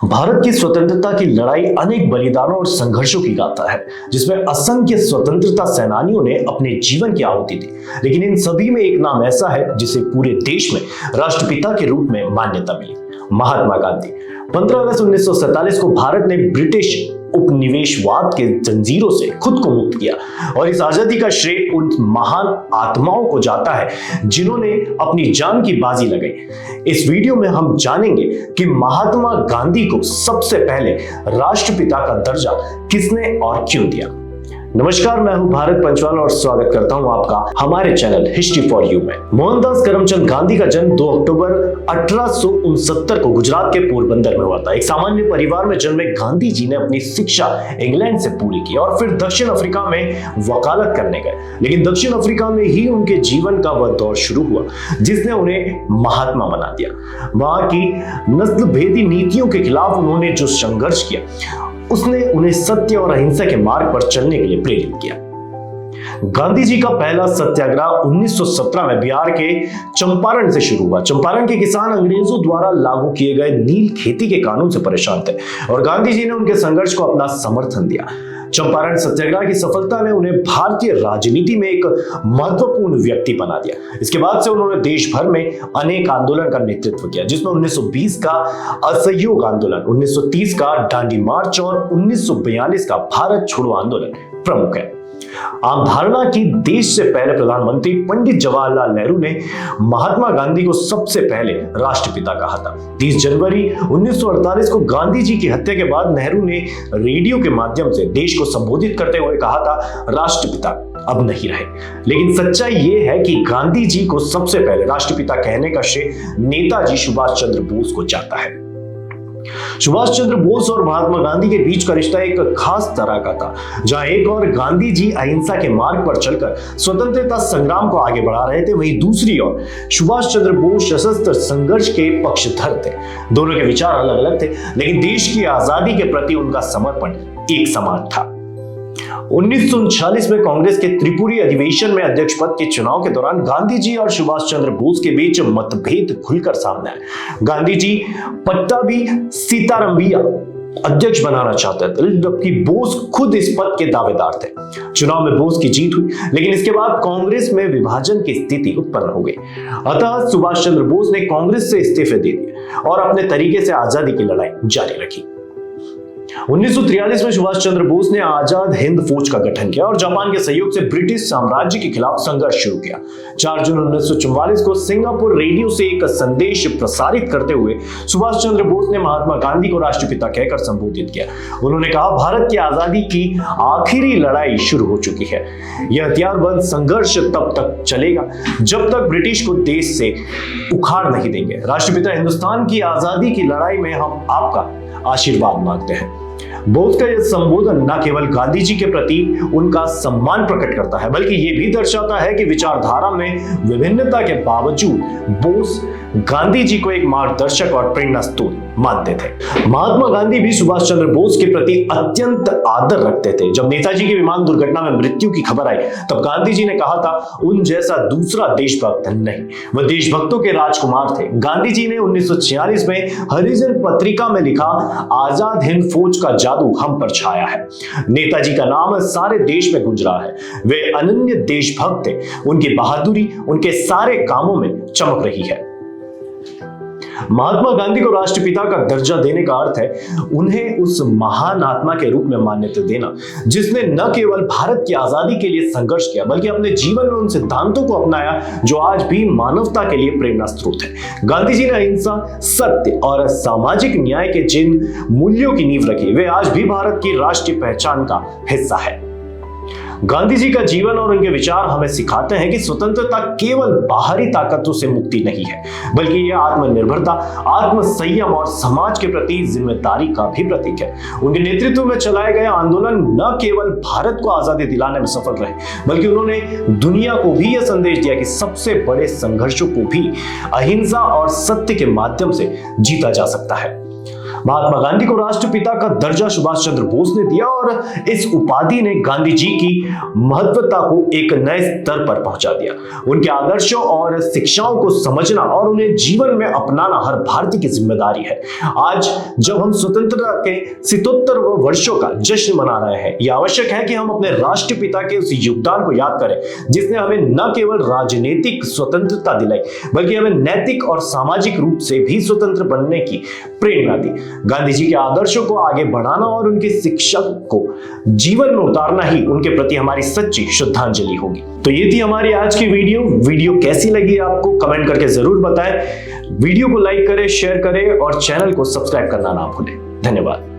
भारत की स्वतंत्रता की लड़ाई अनेक बलिदानों और संघर्षों की गाथा है, जिसमें असंख्य स्वतंत्रता सेनानियों ने अपने जीवन की आहुति दी। लेकिन इन सभी में एक नाम ऐसा है जिसे पूरे देश में राष्ट्रपिता के रूप में मान्यता मिली, महात्मा गांधी। 15 अगस्त 1947 को भारत ने ब्रिटिश उपनिवेशवाद के जंजीरों से खुद को मुक्त किया और इस आजादी का श्रेय उन महान आत्माओं को जाता है जिन्होंने अपनी जान की बाजी लगाई। इस वीडियो में हम जानेंगे कि महात्मा गांधी को सबसे पहले राष्ट्रपिता का दर्जा किसने और क्यों दिया। नमस्कार, मैं हूं भारत पंचवाल और स्वागत करता हूं आपका हमारे चैनल हिस्ट्री फॉर यू में। मोहनदास करमचंद गांधी का जन्म 2 अक्टूबर 1869 को गुजरात के पोरबंदर में हुआ था। एक सामान्य परिवार में जन्मे गांधी जी ने अपनी शिक्षा इंग्लैंड से पूरी की और फिर दक्षिण अफ्रीका में वकालत करने गए। लेकिन दक्षिण अफ्रीका में ही उनके जीवन का वह दौर शुरू हुआ जिसने उन्हें महात्मा बना दिया। वहां की नस्ल भेदी नीतियों के खिलाफ उन्होंने जो संघर्ष किया उसने उन्हें सत्य और अहिंसा के मार्ग पर चलने के लिए प्रेरित किया। गांधी जी का पहला सत्याग्रह 1917 में बिहार के चंपारण से शुरू हुआ। चंपारण के किसान अंग्रेजों द्वारा लागू किए गए नील खेती के कानून से परेशान थे और गांधी जी ने उनके संघर्ष को अपना समर्थन दिया। चंपारण सत्याग्रह की सफलता ने उन्हें भारतीय राजनीति में एक महत्वपूर्ण व्यक्ति बना दिया। इसके बाद से उन्होंने देश भर में अनेक आंदोलन का नेतृत्व किया, जिसमें 1920 का असहयोग आंदोलन, 1930 का दांडी मार्च और 1942 का भारत छोड़ो आंदोलन प्रमुख है। आम धारणा की देश से पहले प्रधानमंत्री पंडित जवाहरलाल नेहरू ने महात्मा गांधी को सबसे पहले राष्ट्रपिता कहा था। 30 जनवरी 1948 को गांधी जी की हत्या के बाद नेहरू ने रेडियो के माध्यम से देश को संबोधित करते हुए कहा था, राष्ट्रपिता अब नहीं रहे। लेकिन सच्चाई यह है कि गांधी जी को सबसे पहले राष्ट्रपिता कहने का श्रेय नेताजी सुभाष चंद्र बोस को जाता है। सुभाष चंद्र बोस और महात्मा गांधी के बीच का रिश्ता एक खास तरह का था, जहां एक और गांधी जी अहिंसा के मार्ग पर चलकर स्वतंत्रता संग्राम को आगे बढ़ा रहे थे, वहीं दूसरी ओर सुभाष चंद्र बोस सशस्त्र संघर्ष के पक्षधर थे। दोनों के विचार अलग अलग थे, लेकिन देश की आजादी के प्रति उनका समर्पण एक समान था। 1939 में कांग्रेस के त्रिपुरी अधिवेशन में अध्यक्ष पद के चुनाव के दौरान गांधी जी और सुभाष चंद्र बोस के बीच मतभेद खुलकर सामने आए। गांधी जी पट्टाभी सीतारामैया अध्यक्ष बनाना चाहते थे, जबकि बोस खुद इस पद के दावेदार थे। चुनाव में बोस की जीत हुई, लेकिन इसके बाद कांग्रेस में विभाजन की स्थिति उत्पन्न हो गई। अतः सुभाष चंद्र बोस ने कांग्रेस से इस्तीफे दे दिए और अपने तरीके से आजादी की लड़ाई जारी रखी। 1943 में सुभाष चंद्र बोस ने आजाद हिंद फौज का गठन किया और जापान के सहयोग से ब्रिटिश साम्राज्य के खिलाफ संघर्ष शुरू किया। 4 जून 1944 को सिंगापुर रेडियो से एक संदेश प्रसारित करते हुए सुभाष चंद्र बोस ने महात्मा गांधी को राष्ट्रपिता कहकर संबोधित किया। उन्होंने कहा, भारत की आजादी की आखिरी लड़ाई शुरू हो चुकी है। यह हथियारबंद संघर्ष तब तक चलेगा जब तक ब्रिटिश को देश से उखाड़ नहीं देंगे। राष्ट्रपिता, हिंदुस्तान की आजादी की लड़ाई में हम आपका आशीर्वाद मांगते हैं। बोस का यह संबोधन न केवल गांधी जी के प्रति उनका सम्मान प्रकट करता है, बल्कि यह भी दर्शाता है कि विचारधारा में विभिन्नता के बावजूद बोस गांधी जी को एक मार्गदर्शक और प्रेरणा स्रोत मानते थे। महात्मा गांधी भी सुभाष चंद्र बोस के प्रति अत्यंत आदर रखते थे। जब नेताजी की विमान दुर्घटना में मृत्यु की खबर आई, तब गांधी जी ने कहा था, उन जैसा दूसरा देशभक्त नहीं, वह देशभक्तों के राजकुमार थे। गांधी जी ने 1946 में हरिजन पत्रिका में लिखा, आजाद हिंद फौज का जादू हम पर छाया है। नेताजी का नाम सारे देश में गूंज रहा है। वे अनन्य देशभक्त थे। उनकी बहादुरी उनके सारे कामों में चमक रही है। महात्मा गांधी को राष्ट्रपिता का दर्जा देने का अर्थ है उन्हें उस महान आत्मा के रूप में मान्यता देना जिसने न केवल भारत की आजादी के लिए संघर्ष किया, बल्कि अपने जीवन में उन सिद्धांतों को अपनाया जो आज भी मानवता के लिए प्रेरणा स्रोत है। गांधी जी ने अहिंसा, सत्य और सामाजिक न्याय के जिन मूल्यों की नींव रखी, वे आज भी भारत की राष्ट्रीय पहचान का हिस्सा है। गांधी जी का जीवन और उनके विचार हमें सिखाते हैं कि स्वतंत्रता केवल बाहरी ताकतों से मुक्ति नहीं है, बल्कि यह आत्मनिर्भरता, आत्मसंयम और समाज के प्रति जिम्मेदारी का भी प्रतीक है। उनके नेतृत्व में चलाए गए आंदोलन न केवल भारत को आजादी दिलाने में सफल रहे, बल्कि उन्होंने दुनिया को भी यह संदेश दिया कि सबसे बड़े संघर्षों को भी अहिंसा और सत्य के माध्यम से जीता जा सकता है। महात्मा गांधी को राष्ट्रपिता का दर्जा सुभाष चंद्र बोस ने दिया और इस उपाधि ने गांधी जी की महत्वता को एक नए स्तर पर पहुंचा दिया। उनके आदर्शों और शिक्षाओं को समझना और उन्हें जीवन में अपनाना हर भारतीय की जिम्मेदारी है। आज जब हम स्वतंत्रता के 77 वर्षों का जश्न मना रहे हैं, यह आवश्यक है कि हम अपने राष्ट्रपिता के उस योगदान को याद करें जिसने हमें न केवल राजनीतिक स्वतंत्रता दिलाई बल्कि हमें नैतिक और सामाजिक रूप से भी स्वतंत्र बनने की प्रेरणा दी। गांधी जी के आदर्शों को आगे बढ़ाना और उनकी शिक्षा को जीवन में उतारना ही उनके प्रति हमारी सच्ची श्रद्धांजलि होगी। तो ये थी हमारी आज की वीडियो कैसी लगी आपको कमेंट करके जरूर बताएं। वीडियो को लाइक करें, शेयर करें और चैनल को सब्सक्राइब करना ना भूलें। धन्यवाद।